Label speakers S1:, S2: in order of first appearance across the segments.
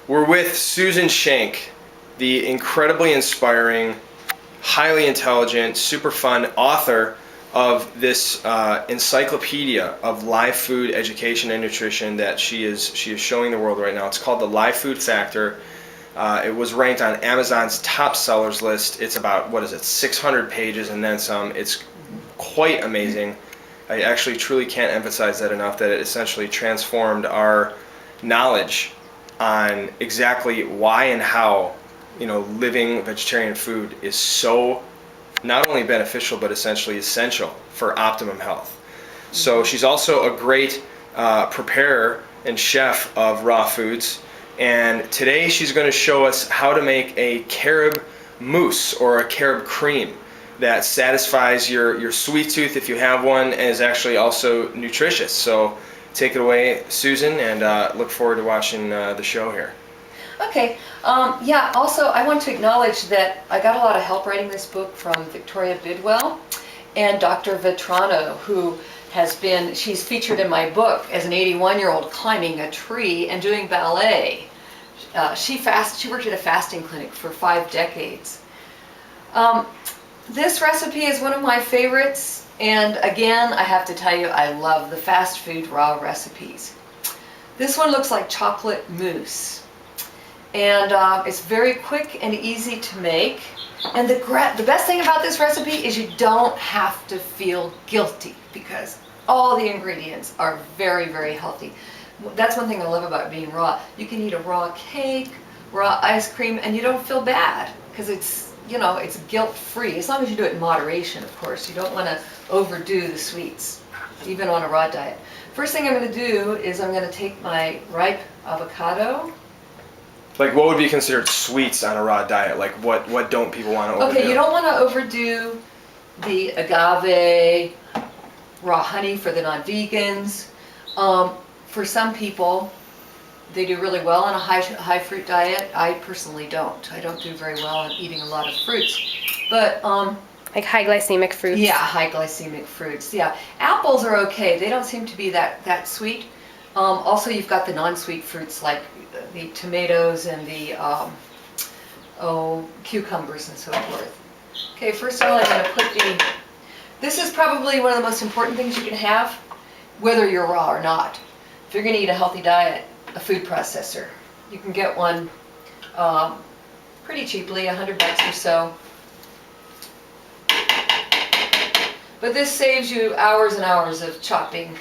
S1: We're with Susan Schenck, the incredibly inspiring, highly intelligent, super fun author of this encyclopedia of live food education and nutrition that she is showing the world right now. It's called the Live Food Factor. It was ranked on Amazon's top sellers list. It's about, 600 pages and then some. It's quite amazing. I actually truly can't emphasize that enough, that it essentially transformed our knowledge on exactly why and how living vegetarian food is so not only beneficial but essentially essential for optimum health. So she's also a great preparer and chef of raw foods, and today she's going to show us how to make a carob mousse or a carob cream that satisfies your sweet tooth if you have one, and is actually also nutritious. So take it away, Susan, and look forward to watching the show here.
S2: Okay. Yeah, also I want to acknowledge that I got a lot of help writing this book from Victoria Bidwell and Dr. Vetrano, who she's featured in my book as an 81-year-old climbing a tree and doing ballet. She worked at a fasting clinic for 5 decades. This recipe is one of my favorites. And again, I have to tell you, I love the fast food raw recipes. This one looks like chocolate mousse. And it's very quick and easy to make. And the best thing about this recipe is you don't have to feel guilty, because all the ingredients are very, very healthy. That's one thing I love about being raw. You can eat a raw cake, raw ice cream, and you don't feel bad, because it's guilt-free, as long as you do it in moderation, of course. You don't want to overdo the sweets, even on a raw diet. First thing I'm going to do is I'm going to take my ripe avocado.
S1: Like, what would be considered sweets on a raw diet? Like, what don't people want to overdo?
S2: Okay, you don't want to overdo the agave, raw honey for the non-vegans. For some people, they do really well on a high fruit diet. I personally don't. I don't do very well on eating a lot of fruits. But
S3: like high glycemic fruits.
S2: Yeah, high glycemic fruits. Yeah, apples are okay. They don't seem to be that sweet. Also, you've got the non-sweet fruits like the tomatoes and the cucumbers and so forth. Okay, first of all, I'm going to put this is probably one of the most important things you can have, whether you're raw or not. If you're going to eat a healthy diet, a food processor. You can get one pretty cheaply, $100 or so. But this saves you hours and hours of chopping.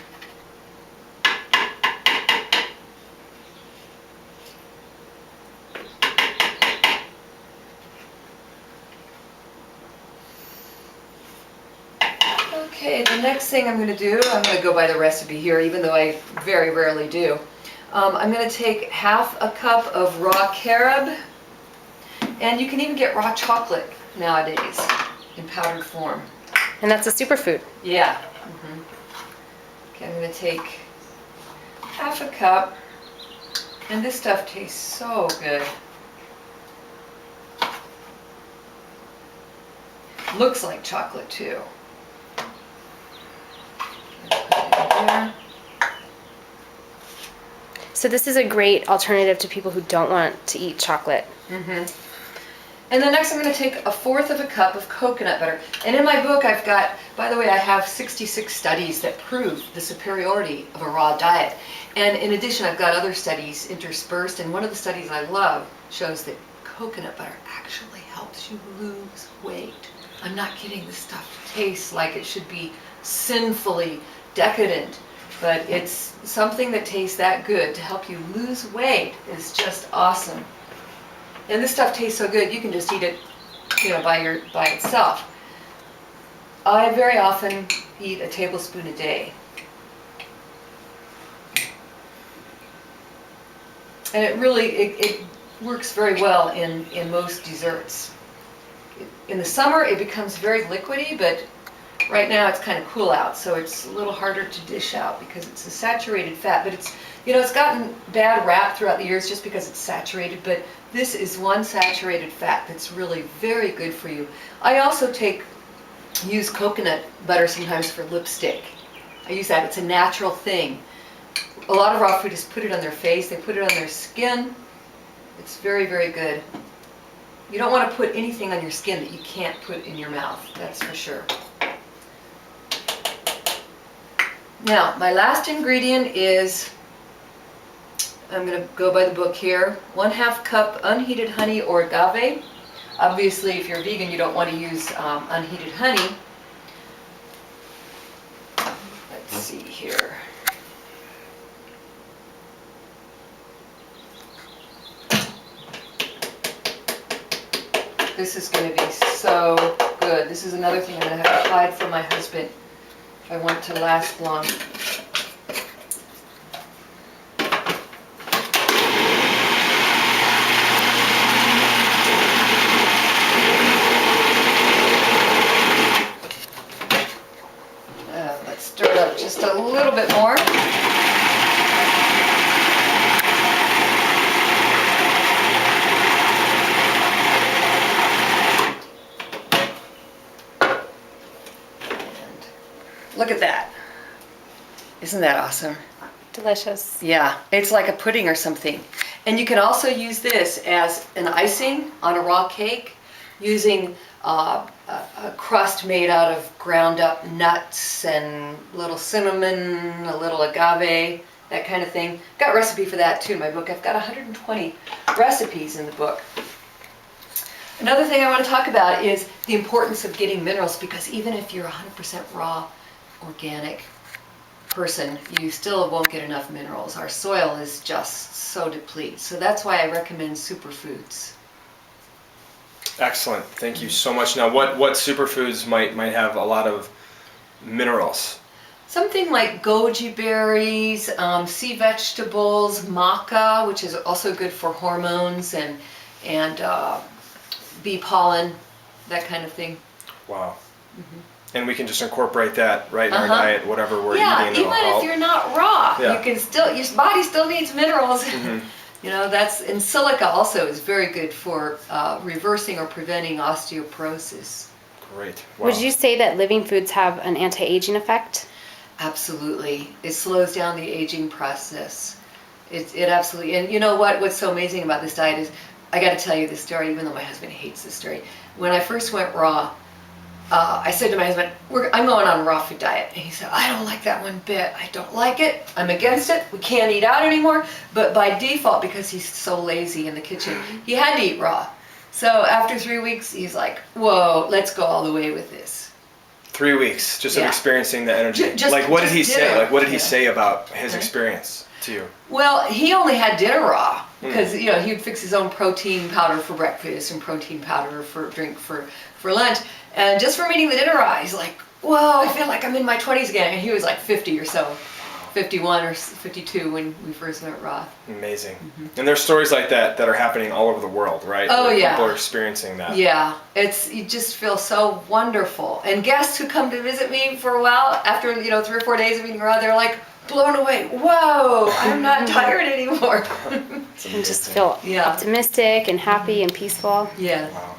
S2: Okay, the next thing I'm going to do, I'm going to go by the recipe here, even though I very rarely do. I'm going to take half a cup of raw carob, and you can even get raw chocolate nowadays in powdered form.
S3: And that's a superfood.
S2: Yeah. Okay, I'm going to take half a cup, and this stuff tastes so good. Looks like chocolate too.
S3: So this is a great alternative to people who don't want to eat chocolate.
S2: And then next I'm going to take 1/4 of a cup of coconut butter. And in my book I've got, by the way, I have 66 studies that prove the superiority of a raw diet. And in addition, I've got other studies interspersed, and one of the studies I love shows that coconut butter actually helps you lose weight. I'm not kidding, this stuff tastes like it should be sinfully decadent, but it's something that tastes that good to help you lose weight is just awesome. And this stuff tastes so good you can just eat it, by itself. I very often eat a tablespoon a day. And it really it works very well in most desserts. In the summer it becomes very liquidy, but right now it's kind of cool out, so it's a little harder to dish out because it's a saturated fat. But it's gotten bad rap throughout the years just because it's saturated, but this is one saturated fat that's really very good for you. I also use coconut butter sometimes for lipstick. I use that. It's a natural thing. A lot of raw foodists put it on their face, they put it on their skin, It's very, very good. You don't want to put anything on your skin that you can't put in your mouth, that's for sure. Now, my last ingredient is, I'm going to go by the book here, 1/2 cup unheated honey or agave. Obviously, if you're vegan, you don't want to use unheated honey. Let's see here. This is going to be so good. This is another thing I'm going to have to hide from my husband if I want it to last long. Let's stir it up just a little bit more. Look at that. Isn't that awesome?
S3: Delicious.
S2: Yeah, it's like a pudding or something. And you can also use this as an icing on a raw cake using a crust made out of ground up nuts and little cinnamon, a little agave, that kind of thing. Got a recipe for that too in my book. I've got 120 recipes in the book. Another thing I want to talk about is the importance of getting minerals, because even if you're 100% raw, organic person, you still won't get enough minerals. Our soil is just so depleted. So that's why I recommend superfoods.
S1: Excellent. Thank you so much. Now, what superfoods might have a lot of minerals?
S2: Something like goji berries, sea vegetables, maca, which is also good for hormones, and bee pollen, that kind of thing.
S1: Wow. And we can just incorporate that right in our diet, whatever we're eating.
S2: Yeah, even if you're not raw,
S1: Yeah.
S2: you can still, your body still needs minerals. You know, and silica also is very good for reversing or preventing osteoporosis.
S1: Great. Wow.
S3: Would you say that living foods have an anti-aging effect?
S2: Absolutely. It slows down the aging process. It absolutely, and you know what's so amazing about this diet is, I got to tell you this story, even though my husband hates this story. When I first went raw, I said to my husband, I'm going on a raw food diet. And he said, I don't like that one bit. I don't like it. I'm against it. We can't eat out anymore. But by default, because he's so lazy in the kitchen, he had to eat raw. So after 3 weeks, he's like, whoa, let's go all the way with this.
S1: 3 weeks just of
S2: Yeah.
S1: experiencing the energy.
S2: Just-
S1: like, what did he
S2: just
S1: say?
S2: dinner.
S1: Like, what did he
S2: Yeah.
S1: say about his experience to you?
S2: Well, he only had dinner raw because you know, he would fix his own protein powder for breakfast and protein powder for drink for lunch. And just from eating the dinner raw, he's like, whoa, I feel like I'm in my 20s again. And he was like 50 or so, 51 or 52 when we first went raw.
S1: Amazing. And there's stories like that are happening all over the world, right?
S2: Oh,
S1: Where
S2: yeah.
S1: People are experiencing that.
S2: Yeah, you just feel so wonderful. And guests who come to visit me for a while, after 3 or 4 days of eating raw, they're like blown away. Whoa, I'm not tired anymore.
S3: You just feel
S2: Yeah.
S3: optimistic and happy and peaceful.
S2: Yeah.
S1: Wow.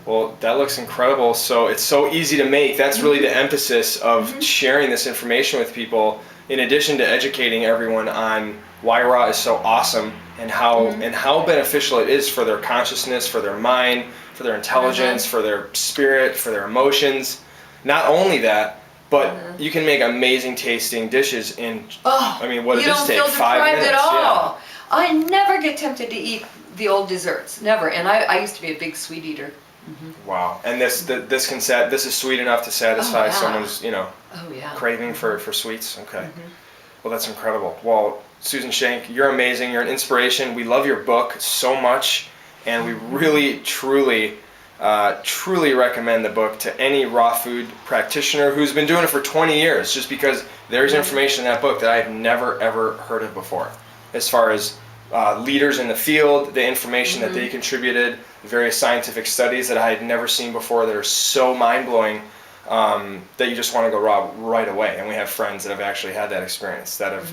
S1: Well, that looks incredible. So it's so easy to make. That's really the emphasis of sharing this information with people, in addition to educating everyone on why raw is so awesome and how beneficial it is for their consciousness, for their mind, for their intelligence, for their spirit, for their emotions. Not only that, but you can make amazing tasting dishes in, I mean, what does this take?
S2: You don't feel
S1: 5
S2: deprived
S1: minutes?
S2: at all. I never get tempted to eat the old desserts, never. And I used to be a big sweet eater.
S1: Wow. And this is sweet enough to satisfy
S2: Oh, yeah.
S1: someone's,
S2: Oh yeah.
S1: craving for sweets. Okay. Well, that's incredible. Well, Susan Schenck, you're amazing. You're an inspiration. We love your book so much, and we really, truly recommend the book to any raw food practitioner who's been doing it for 20 years, just because there's information in that book that I've never, ever heard of before, as far as leaders in the field, the information that they contributed, various scientific studies that I had never seen before that are so mind-blowing that you just want to go raw right away. And we have friends that have actually had that experience, that have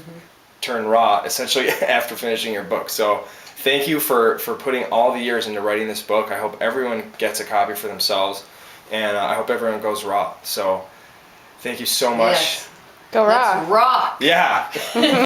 S1: turned raw essentially after finishing your book. So thank you for putting all the years into writing this book. I hope everyone gets a copy for themselves, and I hope everyone goes raw. So thank you so much.
S2: Yes.
S3: Go raw.
S2: Let's rock.
S1: Yeah.